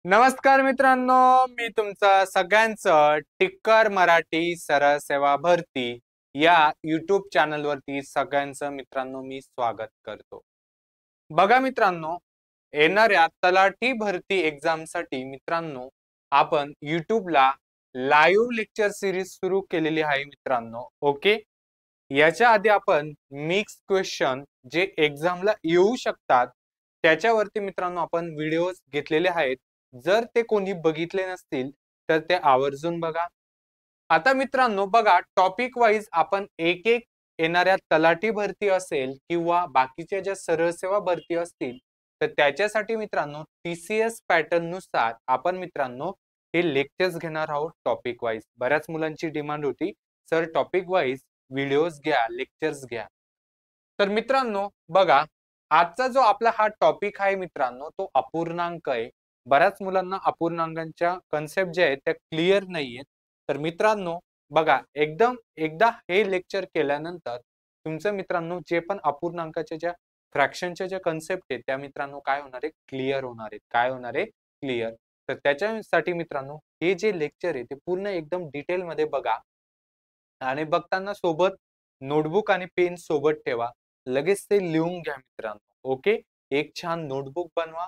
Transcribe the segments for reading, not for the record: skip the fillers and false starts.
नमस्कार मित्रांनो, मी तुमचं सगळ्यांचं टिक्कर मराठी सरळ सेवा भरती या YouTube चॅनलवरती सगळ्यांचं मित्रांनो मी स्वागत करतो. बघा मित्रांनो, येणाऱ्या तलाठी भरती एक्झामसाठी मित्रांनो आपण YouTubeला लाईव्ह लेक्चर सिरीज सुरू केलेली आहे मित्रांनो. ओके, याच्या आधी आपण मिक्स क्वेश्चन जे एक्झामला येऊ शकतात त्याच्यावरती मित्रांनो आपण व्हिडिओज घेतलेले आहेत. जर ते कोणी बघितले नसतील तर ते आवर्जून बघा. आता मित्रांनो बघा, टॉपिक वाईज आपण एक एक येणाऱ्या तलाठी भरती असेल किंवा बाकीच्या ज्या सरळ सेवा भरती असतील तर त्याच्यासाठी मित्रांनो TCS पॅटर्न नुसार आपण मित्रांनो हे लेक्चर्स घेणार आहोत टॉपिक वाईज. बऱ्याच मुलांची डिमांड होती, सर टॉपिक वाईज व्हिडिओज घ्या, लेक्चर्स घ्या. तर मित्रांनो बघा, आजचा जो आपला हा टॉपिक आहे मित्रांनो तो अपूर्णांक आहे. बऱ्याच मुलांना अपूर्णांकांच्या कन्सेप्ट जे आहेत त्या क्लिअर नाहीयेत. तर मित्रांनो बघा, एकदा हे लेक्चर केल्यानंतर तुमचं मित्रांनो जे पण अपूर्णांकाच्या ज्या फ्रॅक्शनच्या ज्या कन्सेप्ट आहेत त्या मित्रांनो काय होणार आहे, क्लिअर होणार आहेत. काय होणार आहे, क्लिअर. तर त्याच्यासाठी मित्रांनो हे जे लेक्चर आहे ते पूर्ण एकदम डिटेल मध्ये बघा आणि बघताना सोबत नोटबुक आणि पेन सोबत ठेवा. लगेच ते लिहून घ्या मित्रांनो. ओके, एक छान नोटबुक बनवा.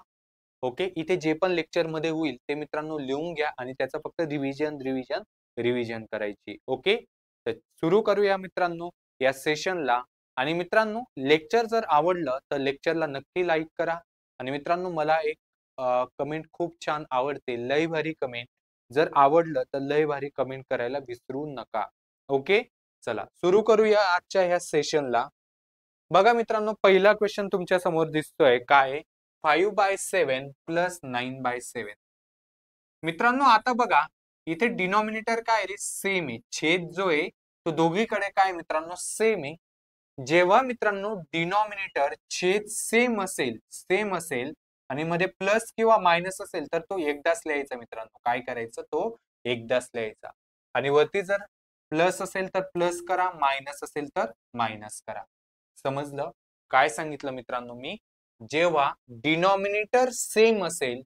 ओके, इथे जे पण लेक्चर मध्ये होईल ते मित्रांनो लिहून घ्या आणि त्याचा फक्त रिव्हिजन करायची. ओके, तर सुरू करूया मित्रांनो या सेशनला. आणि मित्रांनो लेक्चर जर आवडलं तर लेक्चरला नक्की लाईक करा. आणि मित्रांनो मला एक कमेंट खूप छान आवडते, लय भारी कमेंट. जर आवडलं तर लय भारी कमेंट करायला विसरू नका. ओके, चला सुरू करूया आजच्या ह्या सेशनला. बघा मित्रांनो पहिला क्वेश्चन तुमच्या समोर दिसतोय, काय 5/7 प्लस 9/7. मित्रांनो आता बघा, इथे डिनॉमिनेटर काय रे, सेम आहे. छेद जो आहे तो दोघीकडे काय मित्रांनो सेम आहे. जेव्हा मित्रांनो डिनॉमिनेटर छेद सेम असेल आणि मध्ये प्लस किंवा मायनस असेल तर तो एकदाच लिहायचा मित्रांनो. काय करायचं, तो एकदाच लिहायचा. आणि वरती जर प्लस असेल तर प्लस करा, मायनस असेल तर मायनस करा. समजलं काय सांगितलं मित्रांनो मी? जेव्हा डिनॉमिनेटर सेम असेल,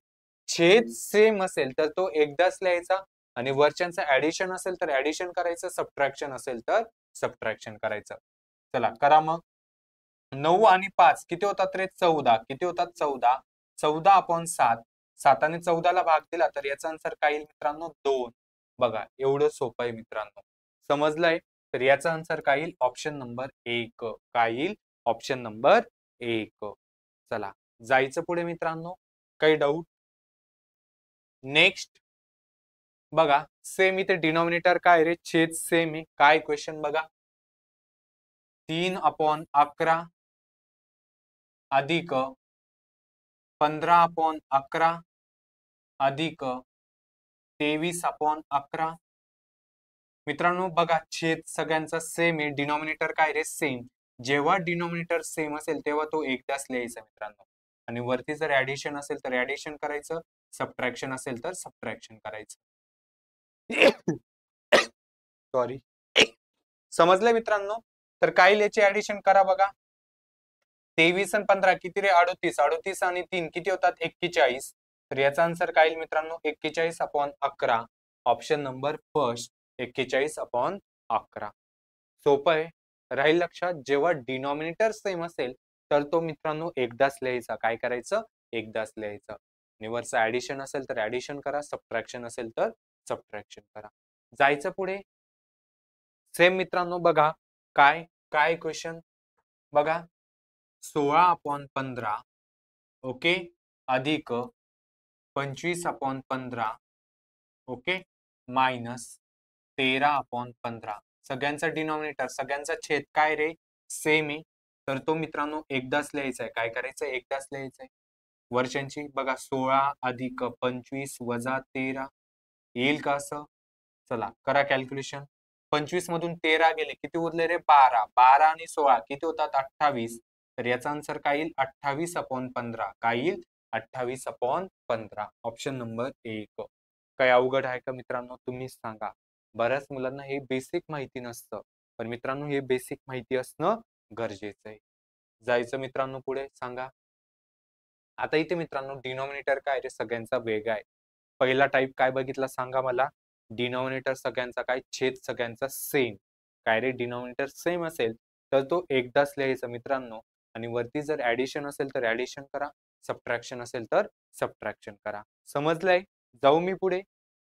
छेद सेम असेल तर तो एकदाच लिहायचा. आणि वरच्यांचं ऍडिशन असेल तर ऍडिशन करायचं, सबट्रॅक्शन असेल तर सबट्रॅक्शन करायचं. चला करा मग. 9 आणि 5 किती होतात रे, 14. किती होतात, 14. 14/7. 7ने 14ला भाग दिला तर याचा आन्सर काय येईल मित्रांनो, 2. बघा एवढं सोपं आहे मित्रांनो. समजलंय? तर याचा आन्सर काय येईल, ऑप्शन नंबर 1. काय येईल, ऑप्शन नंबर 1. चला जायचं पुढे मित्रांनो. काही डाऊट? नेक्स्ट बघा, सेम इथे डिनॉमिनेटर काय रे, छेद सेम आहे. काय क्वेश्चन बघा, 3/11 अधिक 15/11 अधिक 23/11. मित्रांनो बघा, छेद सगळ्यांचा सेम आहे, डिनॉमिनेटर काय रे, सेम. जेव्हा डिनॉमिनेटर सेम असेल तेव्हा तो एकदाच लिहायचा मित्रांनो. आणि वरती जर ऍडिशन असेल तर ऍडिशन करायचं, सबट्रॅक्शन असेल तर सबट्रॅक्शन करायचं. सॉरी. समजलं मित्रांनो? तर काय याची ऍडिशन करा बघा. 23 आणि 15 किती रे, 38. 38 आणि 3 किती होतात, 41. तर याचा आन्सर काय येईल मित्रांनो, 41/11. Option number first, 41/11. सोपं आहे, राहील लक्षात. जेव्हा डिनॉमिनेटर सेम असेल तर तो मित्रांनो एकदाच लिहायचा. काय करायचं, एकदाच लिहायचं. आणि वरचं ऍडिशन असेल तर ऍडिशन करा, सबट्रॅक्शन असेल तर सबट्रॅक्शन करा. जायचं पुढे. सेम मित्रांनो बघा, काय काय क्वेश्चन बघा, 16/15 ओके अधिक 25/15 ओके मायनस 13/15. सगळ्यांचा डिनॉमिनेटर, सगळ्यांचा छेद काय रे, सेम आहे. तर तो मित्रांनो एकदाच लिहायचा आहे. काय करायचं, एकदाच लिहायचंय. वर्षांची बघा, 16 अधिक 25 वजा 13 येईल का असं? चला करा कॅल्क्युलेशन. 25 मधून 13 गेले, किती उरले रे, 12. 12 आणि 16 किती होतात, 28. तर याचा आन्सर काय येईल, 28/15. काय येईल, 28/15. Option number 1. काय अवघड आहे का मित्रांनो, तुम्हीच सांगा. बऱ्याच मुलांना हे बेसिक माहिती नसतं, पण मित्रांनो हे बेसिक माहिती असणं गरजेचं आहे. जायचं मित्रांनो पुढे, सांगा. आता इथे मित्रांनो डिनॉमिनेटर काय रे, सगळ्यांचा वेगळा आहे. पहिला टाईप काय बघितला सांगा मला? डिनॉमिनेटर सगळ्यांचा काय? छेद सगळ्यांचा सेम. काय रे, डिनॉमिनेटर सेम असेल तर तो एकदाच लिहायचा मित्रांनो, आणि वरती जर ऍडिशन असेल तर ऍडिशन करा, सबट्रॅक्शन असेल तर सबट्रॅक्शन करा. समजलंय? जाऊ मी पुढे.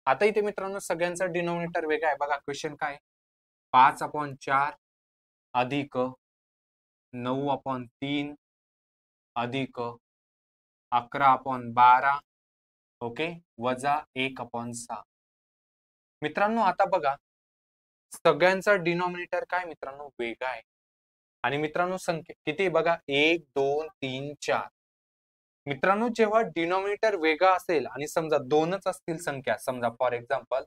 आता इथे मित्रांनो सगळ्यांचा डिनॉमिनेटर वेगळा आहे. बघा क्वेश्चन काय? 5/4 अधिक 9/3 अधिक 11/12, ओके, वजा 1/6. मित्रांनो आता बघा, सगळ्यांचा डिनॉमिनेटर काय मित्रांनो? वेगळा आहे. आणि मित्रांनो संख्या किती बघा? 1 2 3 4. मित्रांनो जेव्हा डिनॉमिनेटर वेगळा असेल आणि समजा दोनच असतील संख्या, समजा फॉर एक्झाम्पल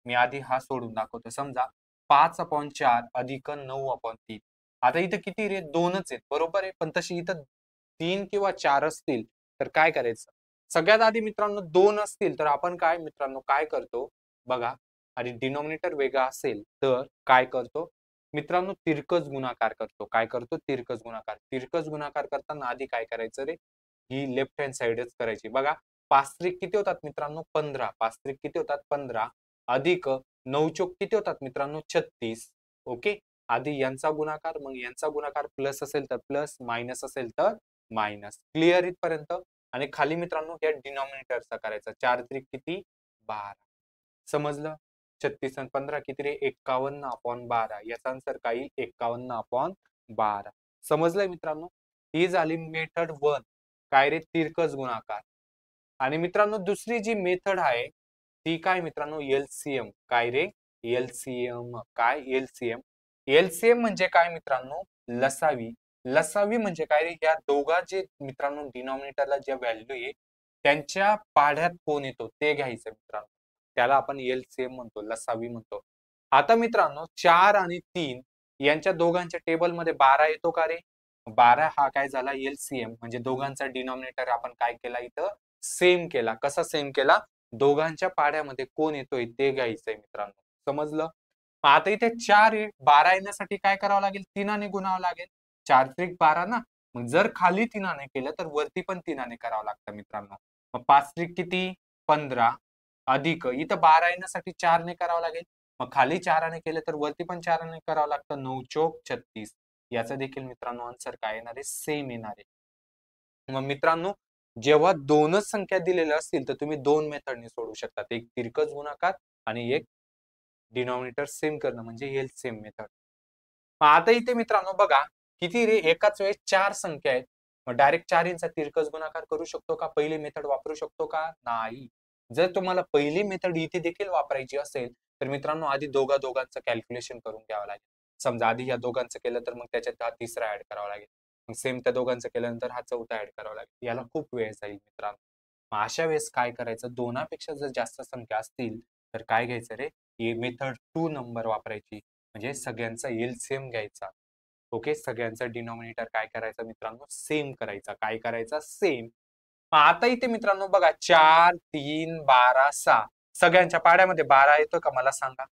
मी आधी हा सोडून दाखवतो. समजा 5/4 अधिक 9/3. आता इथं किती रे? दोनच आहेत, बरोबर आहे. पण तशी इथं 3 किंवा 4 असतील तर काय करायचं? सगळ्यात आधी मित्रांनो 2 असतील तर आपण काय मित्रांनो काय करतो बघा, आणि डिनॉमिनेटर वेगळा असेल तर काय करतो मित्रांनो? तिरकस गुणाकार करतो. काय करतो? तिरकस गुणाकार. तिरकस गुणाकार करताना आधी काय करायचं रे? ही लेफ्ट हँड साइडच करायची. बघा 5 त्रिक किती होतात मित्रांनो? 15. 5 त्रिक किती होतात? 15 अधिक 9 चोक किती होतात मित्रांनो? 36. ओके. आधी यांचा गुणाकार, मग यांचा गुणाकार, प्लस असेल तर प्लस, मायनस असेल तर मायनस. क्लिअर इथपर्यंत? आणि खाली मित्रांनो या डिनॉमिनेटरचा करायचा. 4 त्रिक किती? 12. समजलं? 36 आणि 15 किती रे? 51/12. याचा आन्सर काय येईल? 51/12. समजलंय मित्रांनो? ही झाली मेथड 1. काय रे? तिरकस गुणाकार. आणि मित्रांनो दुसरी जी मेथड आहे ती काय मित्रांनो? एलसीएम. काय रे? एलसीएम. काय? एलसीएम. एलसीएम म्हणजे काय मित्रांनो? लसावी. लसावी म्हणजे काय रे? या दोघा जे मित्रांनो डिनॉमिनेटरला ज्या व्हॅल्यू आहे त्यांच्या पाढ्यात कोण येतो ते घ्यायचं मित्रांनो. त्याला आपण एलसीएम म्हणतो, लसावी म्हणतो. आता मित्रांनो 4 आणि 3 यांच्या दोघांच्या टेबलमध्ये 12 येतो का रे? 12 हा काय झाला? एलसीएम. म्हणजे दोघांचा डिनॉमिनेटर आपण काय केला इथं? सेम केला. कसा सेम केला? दोघांच्या पाढ्यामध्ये कोण येतोय ते घ्यायचंय मित्रांनो. समजलं? आता इथे 4 आहे, 12 येण्यासाठी काय करावं लागेल? 3 गुणावं लागेल. 4 त्रिक 12 ना. मग जर खाली 3 केलं तर वरती पण 3 करावं लागतं मित्रांनो. मग 5 त्रिक किती? 15 अधिक इथं 12 येण्यासाठी 4 करावं लागेल. मग खाली 4 केलं तर वरती पण 4 करावं लागतं. 9 चोक 36. याचा देखील मित्रांनो आन्सर काय येणार आहे? सेम येणार आहे. मग मित्रांनो जेव्हा दोनच संख्या दिलेल्या असतील तर तुम्ही दोन मेथडने सोडवू शकता. एक तिरकस गुणाकार आणि एक डिनॉमिनेटर सेम करणं म्हणजे एलसीएम मेथड. आता इथे मित्रांनो बघा किती रे? एकाच वेळेस 4 संख्या आहेत. मग डायरेक्ट 4 तिरकस गुणाकार करू शकतो का? पहिली मेथड वापरू शकतो का? नाही. जर तुम्हाला पहिली मेथड इथे देखील वापरायची असेल तर मित्रांनो आधी दोघांचं कॅल्क्युलेशन करून घ्यावं लागेल. समजा आधी या दोघांचं केलं तर मग त्याच्यात हा तिसरा ऍड करावा लागेल. मग सेम त्या दोघांचं केल्यानंतर हा चौथा ऍड करावा लागेल. याला खूप वेळ जाईल मित्रांनो. मग अशा वेळेस काय करायचं? दोनापेक्षा जर जास्त संख्या असतील तर काय घ्यायचं रे? ही मेथड 2 नंबर वापरायची. म्हणजे सगळ्यांचा एलसीएम घ्यायचा. ओके. सगळ्यांचा डिनॉमिनेटर काय करायचा मित्रांनो? सेम करायचा. काय करायचा? सेम. आता इथे मित्रांनो बघा 4 3 12 6 सगळ्यांच्या पाड्यामध्ये 12 येतो का मला सांगा?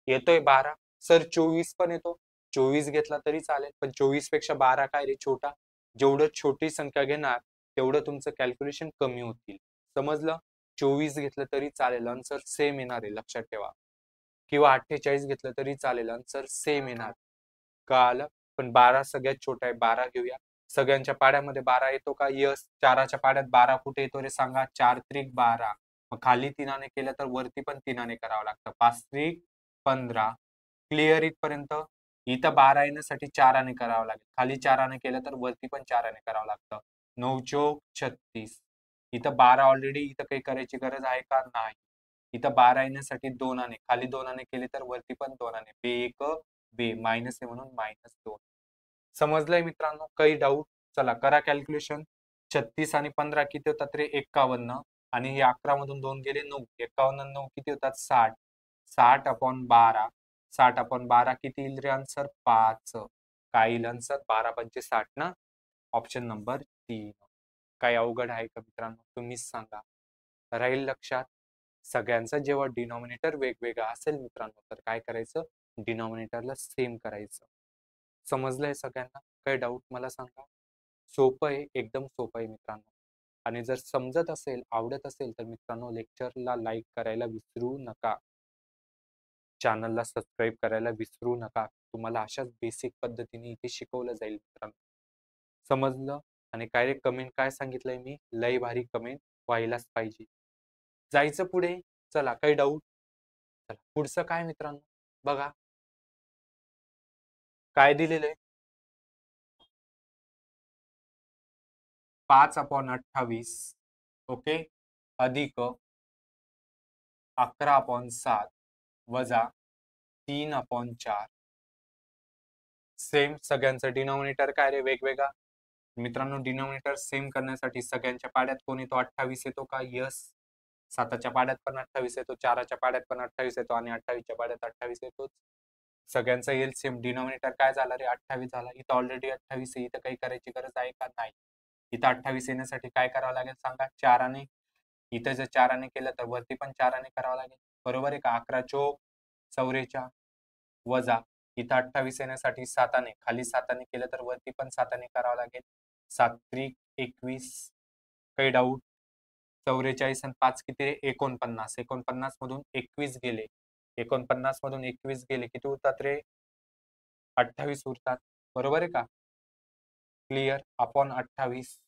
येतोय 12. सर 24 पण येतो. 24 घेतला तरी चालेल, पण 24 पेक्षा 12 काय रे? छोटा. जेवढं छोटी संख्या घेणार तेवढं तुमचं कॅल्क्युलेशन कमी होतील. समजलं? 24 घेतलं तरी चालेल, आन्सर सेम येणार आहे, लक्षात ठेवा. किंवा 48 घेतलं तरी चालेल, आन्सर सेम येणार. कळालं? पण 12 सगळ्यात छोटा आहे, 12 घेऊया. सगळ्यांच्या पाड्यामध्ये 12 येतो का? यस. 4च्या पाड्यात 12 कुठे येतो रे सांगा? 4 त्रिक 12. मग खाली 3 केलं तर वरती पण 3 करावं लागतं. 5 त्रिक 15. क्लिअर इथपर्यंत? इथं 12 येण्यासाठी 4 करावं लागेल. खाली 4 केलं तर वरती पण 4 करावं लागतं. 9 चोक 36. इथं 12 ऑलरेडी, इथं काही करायची गरज आहे का? नाही. इथं 12 येण्यासाठी 2 खाली 2 केले तर वरती पण 2 बे 1 बे मायनस आहे म्हणून -2. समजलंय मित्रांनो? काही डाऊट? चला करा कॅल्क्युलेशन. 36 आणि 15 किती होतात रे? 51. आणि हे 11 मधून 2 गेले 9. 51 आणि 9 किती होतात? 60. 60/12. 60/12 किती येईल रे आन्सर? 5. काय येईल आन्सर? 12×5 60 ना. Option number 3. काही अवघड आहे का मित्रांनो? तुम्हीच सांगा. राहील लक्षात? सगळ्यांचा जेव्हा डिनॉमिनेटर वेगवेगळा असेल मित्रांनो तर काय करायचं? डिनॉमिनेटरला सेम करायचं. समजलंय सगळ्यांना? काही डाऊट मला सांगा. सोपं आहे, एकदम सोपं आहे मित्रांनो. आणि जर समजत असेल, आवडत असेल तर मित्रांनो लेक्चरला लाईक करायला विसरू नका. चॅनलला सबस्क्राईब करायला विसरू नका. तुम्हाला अशाच बेसिक पद्धतीने इथे शिकवलं जाईल मित्रांनो. समजलं? आणि काय रे कमेंट काय सांगितलंय मी? लय भारी कमेंट व्हायलाच पाहिजे. जायचं पुढे. चला काही डाऊट? चला पुढचं काय मित्रांनो? बघा. काय दिलेलं आहे? 5/28 ओके अधिक 11/7 वजा 3/4 सेम सगळ्यांचं डिनॉमिनेटर काय रे वेगवेगळा. मित्रांनो डिनॉमिनेटर सेम करण्यासाठी सगळ्यांच्या पाड्यात कोण येतो 28 येतो का? यस. 7च्या पाड्यात पण 28 येतो, 4च्या पाड्यात पण 28 येतो आणि 28च्या पाड्यात 28 येतोच. सगळ्यांचा एलसीएम डिनॉमिनेटर काय झाला रे 28 झाला. इथं ऑलरेडी 28 आहे, इथं काही करायची गरज आहे का? नाही. इथं 28 येण्यासाठी काय करावं लागेल सांगा? 4ने. इथं जर 4ने केलं तर वरती पण 4ने करावं लागेल. बरोबर आहे का? 11 चोक 44 वजा इथं 28 येण्यासाठी 7ने, खाली 7ने केलं तर वरती पण 7ने करावं लागेल. 7 त्रिक 21. काही डाऊट? 44 आणि 5 किती रे? 49. 49 मधून 21 गेले. 49 मधून 21 गेले किती उरतात रे? 28 उरतात. बरोबर आहे का? क्लिअर? अपॉन 28.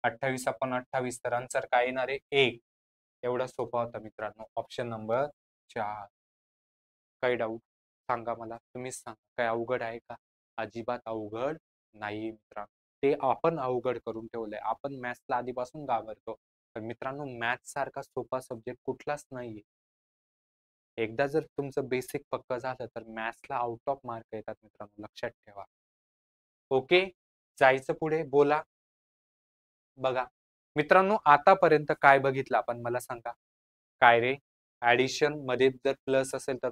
28/28 तर आन्सर काय येणार आहे? 1. एवढा सोपा होता मित्रांनो. Option number 4. काही डाऊट? सांगा मला. तुम्हीच सांगा. काय अवघड आहे का? अजिबात अवघड नाही मित्रांनो. ते आपण अवघड करून ठेवलंय. आपण मॅथ्सला आधीपासून घाबरतो. पण मित्रांनो मॅथ्स सारखा सोपा सब्जेक्ट कुठलाच नाहीये. एकदा जर तुमचं बेसिक पक्क झालं तर मॅथ्सला आउट ऑफ मार्क येतात मित्रांनो. लक्षात ठेवा. ओके. जायचं पुढे. बोला. बघा. मित्रांनो आतापर्यंत काय बघितलं आपण मला सांगा? काय रे? ॲडिशन मध्ये जर प्लस असेल तर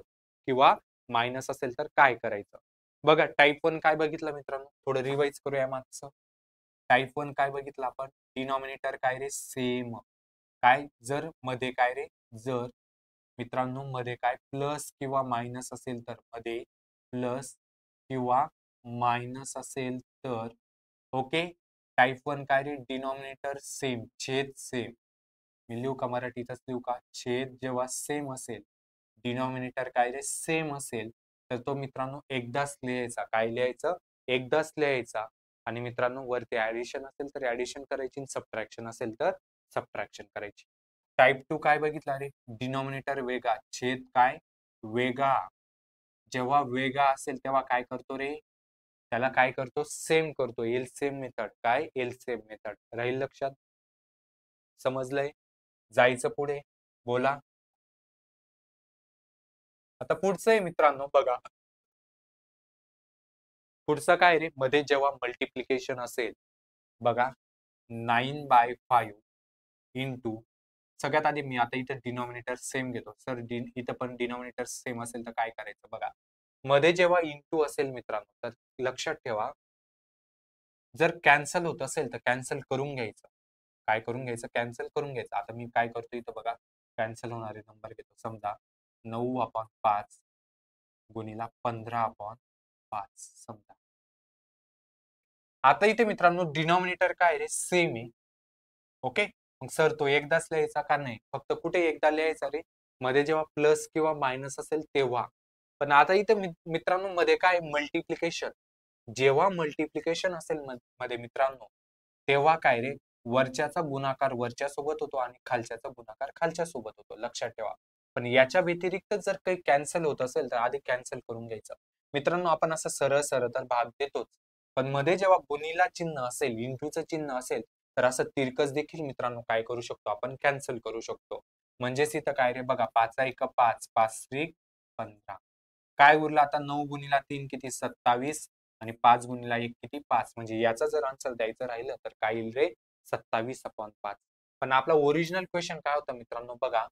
किंवा मायनस असेल तर काय करायचं? बघा टाइप 1 काय बघितलं मित्रांनो? थोडं रिवाइज करूया मागचं. टाइप 1 काय बघितलं आपण? डिनॉमिनेटर काय रे? सेम. काय? जर मध्ये काय रे? जर मित्रांनो मध्ये काय प्लस किंवा मायनस असेल तर मध्ये प्लस किंवा मायनस असेल तर ओके. टाइप 1 काय रे? डिनॉमिनेटर सेम, छेद सेम. मी लिहू का मराठीतच लिहू का? छेद जेव्हा सेम असेल, डिनॉमिनेटर काय रे? सेम असेल, तर तो मित्रांनो एकदाच लिहायचा. काय लिहायचं? एकदाच लिहायचा. आणि मित्रांनो वरती ॲडिशन असेल तर ॲडिशन करायची, सबट्रॅक्शन असेल तर सबट्रॅक्शन करायची. टाइप 2 काय बघितला रे? डिनॉमिनेटर वेगळा, छेद काय? वेगळा. जेव्हा वेगळा असेल तेव्हा काय करतो रे? त्याला काय करतो? सेम करतो. LCM method. काय? LCM method. राहील लक्षात? समजलंय? जायचं पुढे. बोला. आता पुढचं आहे मित्रांनो बघा. पुढचं काय रे? मध्ये जेव्हा मल्टिप्लिकेशन असेल बघा 9/5 इंटू सगळ्यात आधी मी आता इथे डिनॉमिनेटर सेम घेतो. सर इथं पण डिनॉमिनेटर सेम असेल तर काय करायचं बघा. मध्ये जेव्हा इंटू असेल मित्रांनो तर लक्षात ठेवा जर कॅन्सल होत असेल तर कॅन्सल करून घ्यायचं. काय करून घ्यायचं? कॅन्सल करून घ्यायचं. आता मी काय करतो इथं बघा कॅन्सल होणारे नंबर घेतो. समजा 9/5 गुणिला 15/5 समजा. आता इथे मित्रांनो डिनॉमिनेटर काय रे? सेम आहे. ओके. मग सर तो एकदाच लिहायचा का? नाही. फक्त कुठे एकदा लिहायचा रे? मध्ये जेव्हा प्लस किंवा मायनस असेल तेव्हा. पण आता इथे मित्रांनो मध्ये काय मल्टिप्लिकेशन. जेव्हा मल्टिप्लिकेशन असेल मध्ये मित्रांनो तेव्हा काय रे? वरच्याचा गुणाकार वरच्या सोबत होतो आणि खालच्याचा गुणाकार खालच्या सोबत होतो. लक्षात ठेवा. पण याच्या व्यतिरिक्त जर काही कॅन्सल होत असेल तर आधी कॅन्सल करून घ्यायचं. मित्रांनो आपण असं सरळ सरळ तर भाग देतोच. पण मध्ये जेव्हा गुणीला चिन्ह असेल, इंटूचं चिन्ह असेल तर असं तिरकस देखील मित्रांनो काय करू शकतो आपण? कॅन्सल करू शकतो. म्हणजेच इथं काय रे? बघा 5 5, 5 त्रिक 15. काय उरलं आता? 9 गुणिला 3 किती? 27 आणि 5 गुणिला 1 किती? 5. म्हणजे याचा जर आन्सर द्यायचं राहिलं तर काय येईल रे? 27/5. पण आपला ओरिजिनल क्वेश्चन काय होता मित्रांनो बघा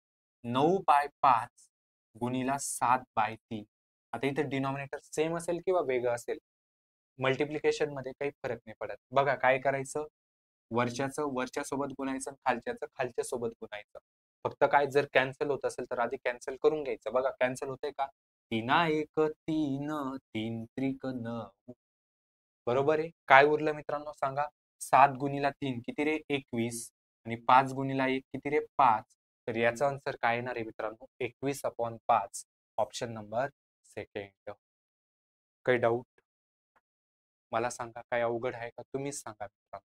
9/5 गुणिला 7/3. आता इथे डिनॉमिनेटर सेम असेल किंवा वेगळं असेल मल्टिप्लिकेशन मध्ये काही फरक नाही पडत. बघा काय करायचं? वरच्याचं वरच्या सोबत गुणायचं, खालच्याचं खालच्या सोबत गुणायचं. फक्त काय जर कॅन्सल होत असेल तर आधी कॅन्सल करून घ्यायचं. बघा कॅन्सल होतंय का? 3 1 3 3 त्रिक 9. बरोबर आहे. काय उरलं मित्रांनो सांगा? 7 गुणिला 3 किती रे 21 आणि 5 गुणिला 1 किती रे 5. तर याचा आन्सर काय येणार आहे मित्रांनो 21/5 ऑप्शन नंबर सेकंड. काही डाऊट मला सांगा काय अवघड आहे का तुम्हीच सांगा मित्रांनो.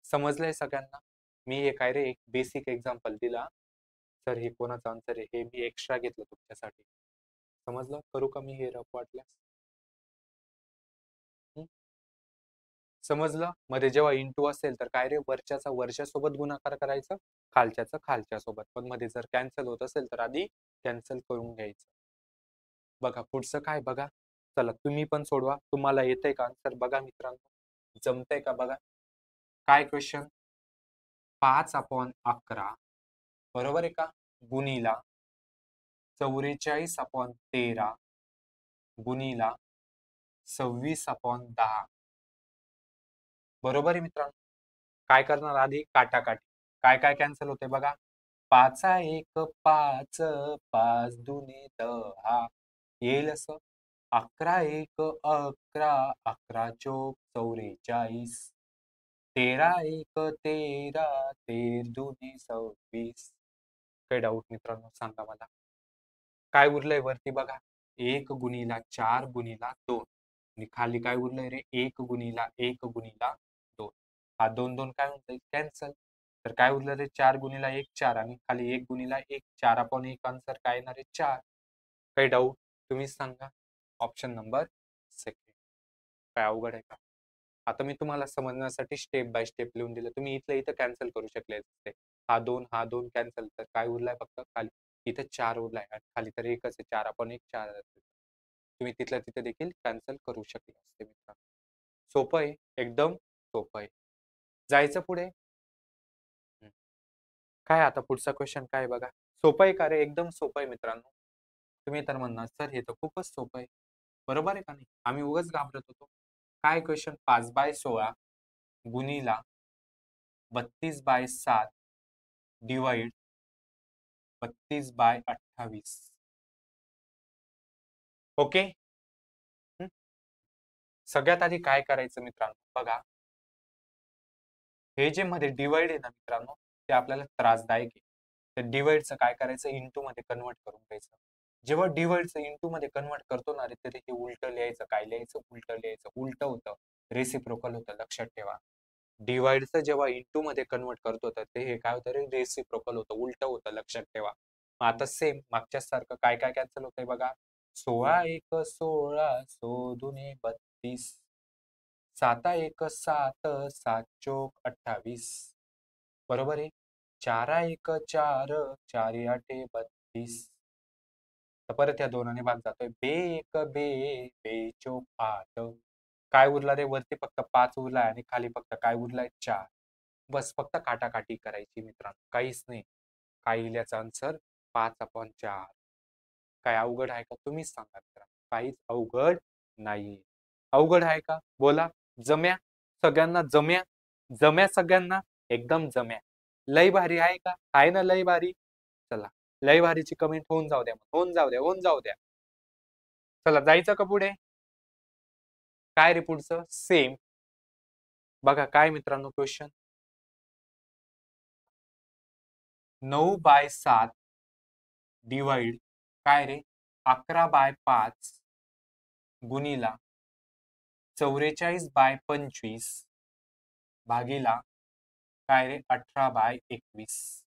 समजलंय सगळ्यांना. मी हे काय रे एक बेसिक एक्झाम्पल दिला. सर हे कोणाचं आन्सर आहे हे मी एक्स्ट्रा घेतलं तुमच्यासाठी. समजलं करू का मी हे रफ वाटल्यास. समजलं मध्ये जेव्हा इंटू असेल तर काय रे वरच्याचा वरच्यासोबत गुणाकार करायचा खालच्याचा खालच्या सोबत पण मध्ये जर कॅन्सल होत असेल तर आधी कॅन्सल करून घ्यायचं. बघा पुढचं काय बघा. चला तुम्ही पण सोडवा तुम्हाला येतंय का आन्सर बघा मित्रांनो जमतंय का बघा. काय क्वेश्चन 5/11 बरोबर आहे का गुणिला 44/13 गुणिला 26/10 बरोबर आहे मित्रांनो. काय करणार आधी काटाकाटी काय काय कॅन्सल होते बघा 5 5 5 दुने 10 येईल असं 11 11 चोक 44 13 13 दुने 26. काही डाऊट मित्रांनो सांगा मला. काय उरलंय वरती बघा 1 गुणिला 4 गुणिला 2 आणि खाली काय उरलंय रे 1 गुणिला 1 गुणिला 2 हा 2 2 काय होत कॅन्सल. तर काय उरलं रे 4 गुणिला 1 4 आणि खाली 1 गुणिला 1 4/1 आन्सर काय येणार आहे 4. काही डाऊट तुम्हीच सांगा ऑप्शन नंबर सेकंड. काय अवघड आहे का. आता मी तुम्हाला समजण्यासाठी स्टेप बाय स्टेप लिहून दिलं तुम्ही इथलं इथं कॅन्सल करू शकले असते. हा दोन कॅन्सल तर काय उरलाय फक्त खाली इथं 4 उरलाय आणि खाली तर एकच आहे 4/1 4 तुम्ही तिथल्या तिथे देखील कॅन्सल करू शकले असते मित्रांनो. सोपं आहे एकदम सोपं आहे. जायचं पुढे. काय आता पुढचा क्वेश्चन काय बघा. सोपं आहे का रे एकदम सोपं आहे मित्रांनो. तुम्ही तर म्हणणार सर हे तर खूपच सोपं आहे. बरोबर आहे का नाही आम्ही उगाच घाबरत होतो. काय क्वेश्चन 5/16 गुणिला 32/7 डिवाइड 32/28 ओके. सगळ्यात आधी काय करायचं मित्रांनो बघा. हे जे मध्ये डिवाइड आहे ना मित्रांनो ते आपल्याला त्रासदायक आहे. तर डिवाइडचं काय करायचं इंटू मध्ये कन्वर्ट करून घ्यायचं. जेव्हा डिवाइडचं इंटू मध्ये कन्वर्ट करतो ना रे तर हे उलट लिहायचं काय लिहायचं उलट लिहायचं उलट होतं रेसिप्रोकल होतं लक्षात ठेवा. डिवाइडचं जेव्हा इंटू मध्ये कन्वर्ट करतो तर ते हे काय होतं रे रेसिप्रोकल होतं उलट होतं लक्षात ठेवा. आता सेम मागच्याच सारखं काय काय कॅन्सल होतंय बघा 16 16 दुने 32 7 7 चोक 28 बरोबर आहे 4 4 32 तर परत या दोनाने भाग जातोय बे चोक 8 काय उरला रे वरती फक्त 5 उरलाय आणि खाली फक्त काय उरलाय 4 बस फक्त काटाकाटी करायची मित्रांनो काहीच नाही. काय येईल याचा आन्सर 5/4. काय अवघड आहे का तुम्हीच सांगा मित्रांनो काहीच अवघड नाही. अवघड आहे का बोला. जम्या सगळ्यांना जम्या जम्या सगळ्यांना एकदम जम्या. लय भारी आहे का आहे ना लय भारी. चला लय भारीची कमेंट होऊन जाऊ द्या होऊन जाऊ द्या होऊन जाऊ द्या. चला जायचं का पुढे. काय रे पुढचं सेम बघा काय मित्रांनो क्वेश्चन 9/7 डिवाइड काय रे 11/5 गुणिला 44/25 भागीला काय रे 18/21.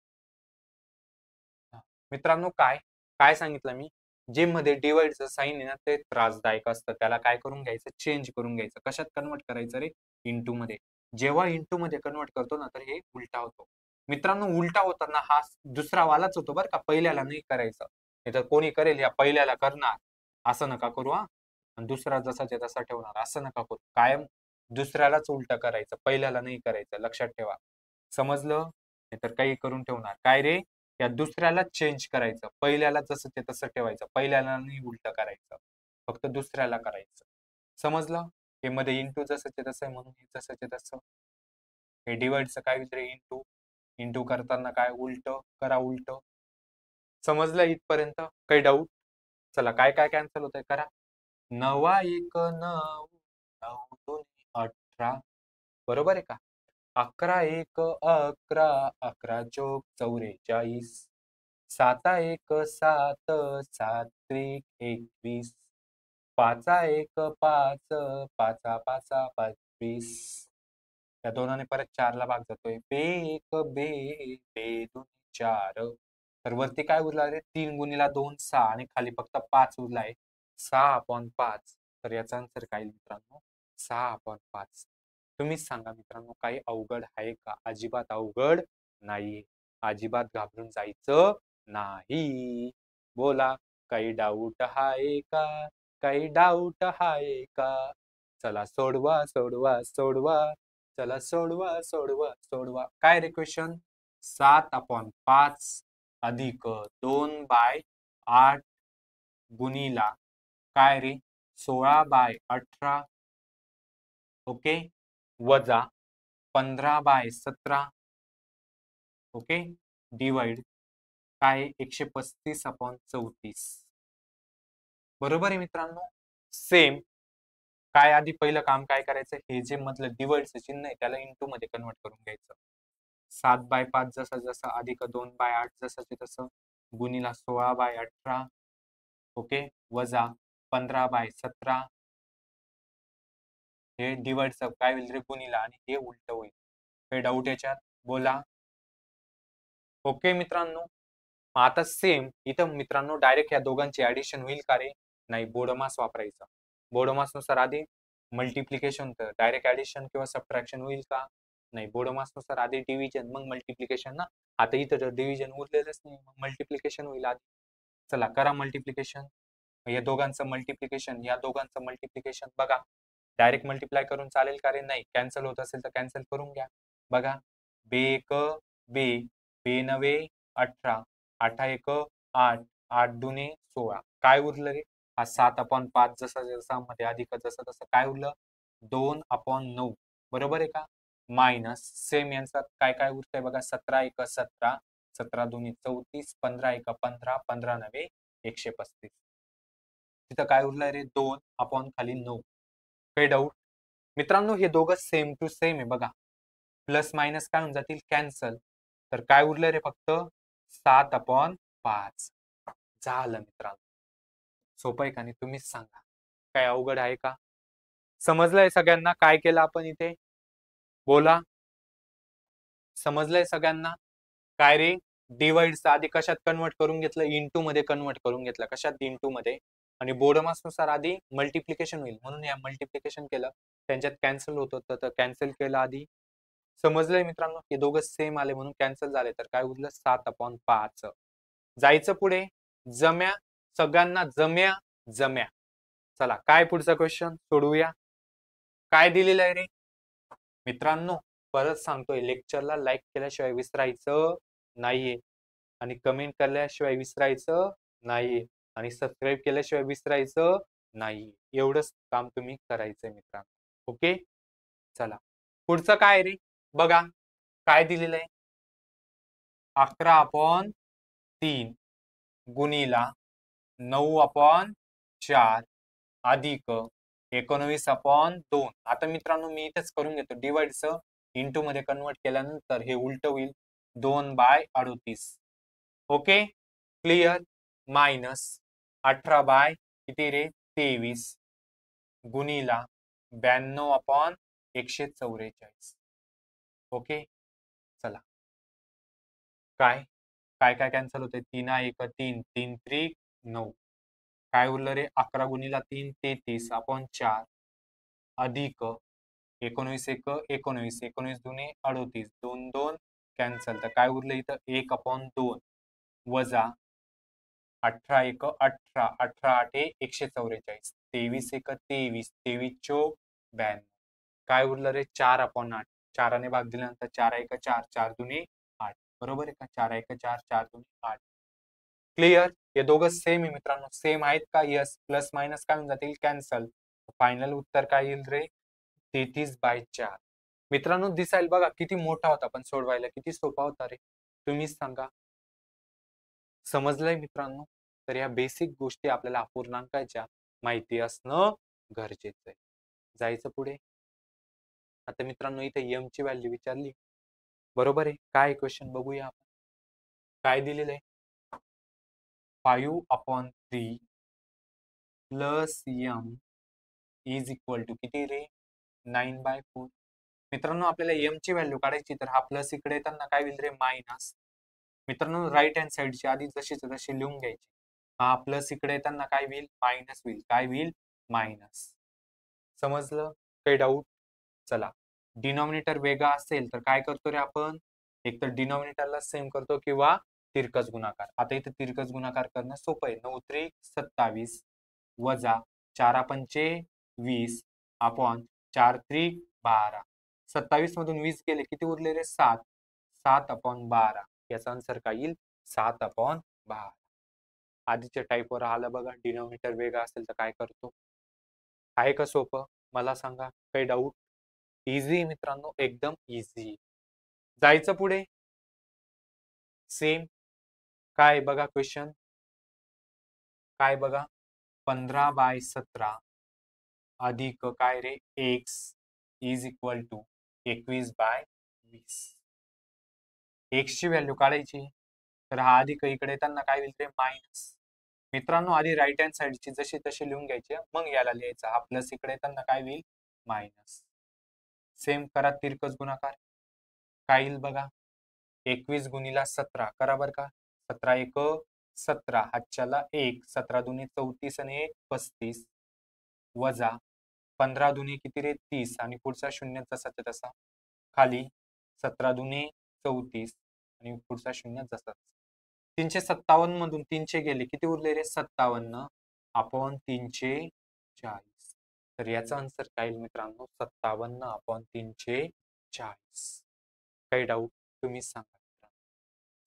मित्रांनो काय काय सांगितलं मी जे मध्ये डिवाइडचं साईन आहे ना ते त्रासदायक असतं त्याला काय करून घ्यायचं चेंज करून घ्यायचं कशात कन्वर्ट करायचं रे इंटू मध्ये. जेव्हा इंटू मध्ये कन्वर्ट करतो ना तर हे उलटा होतो. मित्रांनो उलटा होताना हा दुसरा वालाच होतो बरं का पहिल्याला नाही करायचं. नाही तर कोणी करेल या पहिल्याला करणार असं नका करू हा. आणि दुसरा जसाच्या तसा ठेवणार असं नका करू कायम दुसऱ्यालाच उलट करायचं पहिल्याला नाही करायचं लक्षात ठेवा. समजलं नाहीतर काही करून ठेवणार काय रे या दुसऱ्याला चेंज करायचं पहिल्याला जसं ते तसं ठेवायचं पहिल्याला नाही उलट करायचं फक्त दुसऱ्याला करायचं. समजलं हे मध्ये इंटू जसं ते तसं आहे म्हणून हे जसं ते तसं. हे डिवाइडचं काय विचार इंटू इंटू करताना काय उलट करा उलट. समजलं इथपर्यंत काही डाऊट. चला काय काय कॅन्सल होतंय करा 9 1 9 9 2 18 बरोबर आहे का 11 एक 11, 11 चोक 44, 7 एक 7, 7 त्रिक 21, 5 एक 5, 5 5 25. त्या दोनाने परत 4 ला भाग जातोय. बे एक बे, बे दोन 4. तर वरती काय उरला रे? 3 गुणिला 2 6 आणि खाली फक्त 5 उरला आहे. 6/5. तर याचा आन्सर काय येईल मित्रांनो? 6/5. तुम्हीच सांगा मित्रांनो, काही अवघड आहे का? अजिबात अवघड नाही. अजिबात घाबरून जायचं नाही. बोला, काही डाऊट आहे का? काही डाऊट आहे का? चला सोडवा सोडवा सोडवा. चला सोडवा सोडवा सोडवा. काय रे क्वेश्चन? 7/5 अधिक 2/8 गुणिला काय रे? 16/18. ओके, वजा 15/17. ओके, डिवाइड काय 135/34. बरोबर आहे मित्रांनो. सेम काय आधी पहिलं काम काय करायचं? हे जे मधलं डिवाइडचं चिन्ह आहे त्याला इंटू मध्ये कन्वर्ट करून घ्यायचं. 7/5 जसं जसं अधिक 2/8 जसंचे तसं गुणिला 16/18. ओके, वजा 15/17. हे डिवाइडचं काय होईल रे? गुणिला आणि हे उलट होईल. काही डाऊट याच्यात? बोला. ओके मित्रांनो. आता सेम इथं मित्रांनो डायरेक्ट या दोघांची ऍडिशन होईल का रे? नाही, बोडोमास वापरायचा. बोडोमास नुसार आधी मल्टिप्लिकेशन तर डायरेक्ट ऍडिशन किंवा सबट्रॅक्शन होईल का? नाही, बोडोमास नुसार आधी डिव्हिजन मग मल्टिप्लिकेशन ना. आता इथं डिव्हिजन उरलेलंच नाही, मग मल्टिप्लिकेशन होईल आधी. चला करा मल्टिप्लिकेशन. या दोघांचं मल्टिप्लिकेशन, या दोघांचं मल्टिप्लिकेशन बघा. डायरेक्ट मल्टिप्लाय करून चालेल का रे? नाही, कॅन्सल होत असेल तर कॅन्सल करून घ्या. बघा, बे एक बे, बे नवे 18, 8 एक 8, 8 दुने 16. काय उरलं रे? हा 7/5 जसा जसा मध्ये अधिक जसं तसं काय उरलं? 2/9. बरोबर आहे का? मायनस सेम यांचा काय काय उरतंय बघा. 17 एक 17, 17 दुनी 34, 15 एक 15, 15 नवे 135. तिथं काय उरलंय रे? 2 खाली 9. काही डाऊट? मित्रांनो हे दोघं सेम टू सेम आहे बघा. प्लस मायनस काय होऊन जातील? कॅन्सल. तर काय उरलं रे? फक्त 7/5. झालं मित्रांनो. सोपं आहे का नाही? तुम्हीच सांगा. काय अवघड आहे का? समजलंय सगळ्यांना काय केलं आपण इथे? बोला. समजलंय सगळ्यांना? काय रे? डिवाइडचं आधी कशात कन्वर्ट करून घेतलं? इंटू मध्ये कन्वर्ट करून घेतलं. कशात? इंटू मध्ये. आणि बोर्डमास नुसार आधी मल्टिप्लिकेशन होईल म्हणून या मल्टिप्लिकेशन केलं. त्यांच्यात कॅन्सल होत होतं तर कॅन्सल केलं आधी. समजलंय मित्रांनो? हे दोघं सेम आले म्हणून कॅन्सल झाले. तर काय उरलं? 7/5. जायचं पुढे. जम्या सगळ्यांना जम्या जम्या. चला काय पुढचा क्वेश्चन सोडवूया. काय दिलेलं आहे रे? मित्रांनो परत सांगतोय, लेक्चरला लाईक केल्याशिवाय विसरायचं नाहीये आणि कमेंट केल्याशिवाय विसरायचं नाहीये आणि सबस्क्राईब केल्याशिवाय विसरायचं नाही. एवढंच काम तुम्ही करायचंय मित्रांनो. ओके, चला पुढचं काय रे? बघा काय दिलेलं आहे. 11/3 गुणिला 9/4 अधिक 19/2. आता मित्रांनो मी इथेच करून घेतो डिवाइडचं. इंटू मध्ये कन्वर्ट केल्यानंतर हे उलट होईल. 2/38. Okay, clear. मायनस 18 किती रे? 23 गुणिला 92/144. ओके, चला काय काय काय कॅन्सल होते? 3 एक 3, 3 त्रिक 9. काय उरलं रे? 11 गुणिला 3 33/4 अधिक 19 एक 19, 19 दुने 38, 2 2 कॅन्सल. तर काय उरलं इथं? 1/2 वजा 18 एक 18, 18 आठे 144, 23 एक 23, 23 चोक 92. काय उरलं रे? 4/8. 4ने भाग दिल्यानंतर 4 एक 4, 4 दुने 8. बरोबर आहे का? 4 एक 4, 4 दुने 8. क्लिअर. हे दोघं सेम आहे मित्रांनो. सेम आहेत का? यस. प्लस मायनस काय होऊन जातील? कॅन्सल. फायनल उत्तर काय येईल रे? 33/4. मित्रांनो दिसायला बघा किती मोठा होता पण सोडवायला किती सोपा होता रे? तुम्हीच सांगा. समजलंय मित्रांनो? तर या बेसिक गोष्टी आपल्याला अपूर्णांकाच्या माहिती असणं गरजेचं आहे. जायचं पुढे. आता मित्रांनो इथे m ची व्हॅल्यू विचारली, बरोबर आहे. काय क्वेश्चन बघूया आपण. काय दिलेलं आहे? 5/3 plus m is equal to किती रे? 9/4. मित्रांनो आपल्याला m ची व्हॅल्यू काढायची, तर हा प्लस इकडे येताना काय होईल रे? मायनस. मित्रांनो राईट हँड साइडची आधी जशीच तशी लिहून घ्यायची. हा प्लस इकडे येताना काय होईल? मायनस होईल. काय होईल? मायनस. समजलं? काही डाऊट? चला, डिनॉमिनेटर वेगळा असेल तर काय करतो रे आपण? एक तर डिनॉमिनेटरला सेम करतो किंवा तिरकस गुणाकार. आता इथे तिरकस गुणाकार करणं सोपं आहे. 9 त्रिक 27 वजा 4 पंचे 20 अपॉन 4 त्रिक 12. 27 मधून 20 गेले किती उरले रे? 7. 7/12. याचा आन्सर काय येईल? 7/12. आधीच्या टाईपवर आलं बघा. डिनॉमिनेटर वेगळा असेल तर काय करतो? आहे का सोपं? मला सांगा. काही डाऊट? इझी मित्रांनो, एकदम इझी. जायचं पुढे. सेम काय बघा क्वेश्चन. काय बघा? 15/17 अधिक काय रे? x is equal to 21/20. x ची व्हॅल्यू काढायची, तर हा अधिक इकडे येताना काय होईल रे? मायनस. मित्रांनो आधी राईट हँड साइडची जशी तशी लिहून घ्यायची, मग याला लिहायचं. हा प्लस इकडे येताना काय होईल? मायनस. सेम करा तिरकस गुणाकार. काय येईल बघा? 21 गुणिला 17 करा बरं का. 17 एक 17, हातच्याला 1, 17 दुनी 34 आणि 1 35 वजा 15 दुनी किती रे? 30 आणि पुढचा शून्य जसाच्या तसा खाली. 17 दुनी 34 आणि पुढचा शून्य जसा. 357 मधून 300 गेले किती उरले रे? 57 अपॉन 340. तर याचा आन्सर काय येईल मित्रांनो? 57 अपॉन 340. काही डाऊट? तुम्हीच सांगा मित्रांनो.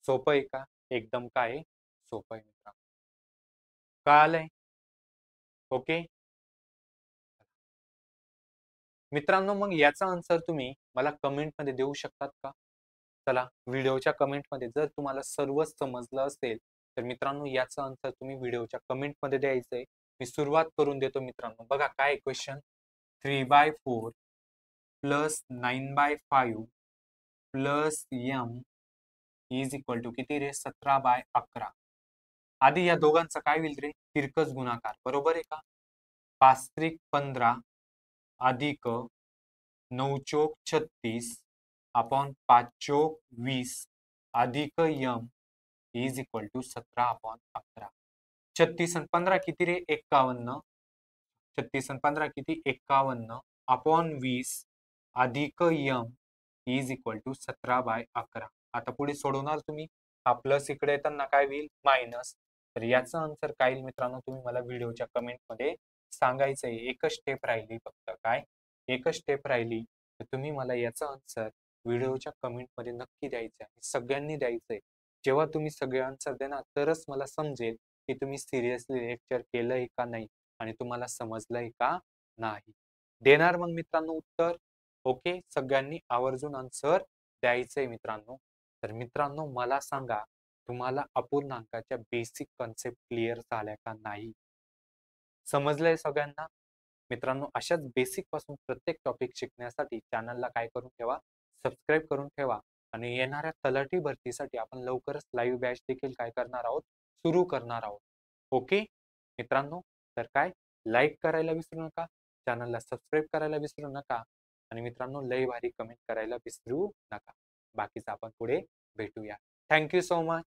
सोपं आहे का? एकदम काय? सोपं आहे मित्रांनो. कळालंय? ओके. मित्रांनो मग याचा आन्सर तुम्ही मला कमेंटमध्ये देऊ शकतात का? चला, व्हिडिओच्या कमेंटमध्ये जर तुम्हाला सर्वच समजलं असेल, तर मित्रांनो याचा आन्सर तुम्ही व्हिडिओच्या कमेंटमध्ये द्यायचंय. मी सुरुवात करून देतो मित्रांनो. बघा काय question. 3/4 plus 9/5 plus m is equal to किती रे? 17/11. आधी या दोघांचा काय होईल रे? तिरकस गुणाकार. बरोबर आहे का? 5 त्रिक 15 अधिक 9 चोक 36 अपॉन 5 चोक 20 अधिक m इज इक्वल टू 17/11. 36 आणि 15 किती रे? 51. 36 आणि 15 किती? 51 अपॉन 20 अधिक m इज इक्वल टू 17/11. आता पुढे सोडवणार तुम्ही. हा प्लस इकडे येताना काय होईल? मायनस. तर याचा आन्सर काय येईल मित्रांनो? तुम्ही मला व्हिडिओच्या कमेंटमध्ये सांगायचंय. एकच स्टेप राहिली फक्त. काय? एकच स्टेप राहिली. तर तुम्ही मला याचा आन्सर व्हिडिओच्या कमेंटमध्ये नक्की द्यायचं आहे. सगळ्यांनी द्यायचंय. जेव्हा तुम्ही सगळे आन्सर देणार तरच मला समजेल की तुम्ही सिरियसली लेक्चर केलंय का नाही आणि तुम्हाला समजलंय का नाही. देणार मग मित्रांनो उत्तर. ओके. सगळ्यांनी आवर्जून आन्सर द्यायचंय मित्रांनो. तर मित्रांनो मला सांगा, तुम्हाला अपूर्णांकाच्या बेसिक कन्सेप्ट क्लिअर झाल्या का नाही? समजलंय सगळ्यांना? मित्रांनो अशाच बेसिक पासून प्रत्येक टॉपिक शिकण्यासाठी चॅनलला काय करून ठेवा? सबस्क्राईब करून ठेवा. आणि येणाऱ्या तलाठी भरतीसाठी आपण लवकरच लाईव्ह बॅच देखील काय करणार आहोत? सुरू करणार आहोत. ओके मित्रांनो, तर काय लाईक करायला विसरू नका, चॅनलला सबस्क्राईब करायला विसरू नका आणि मित्रांनो लय भारी कमेंट करायला विसरू नका. बाकीचं आपण पुढे भेटूया. Thank you so much.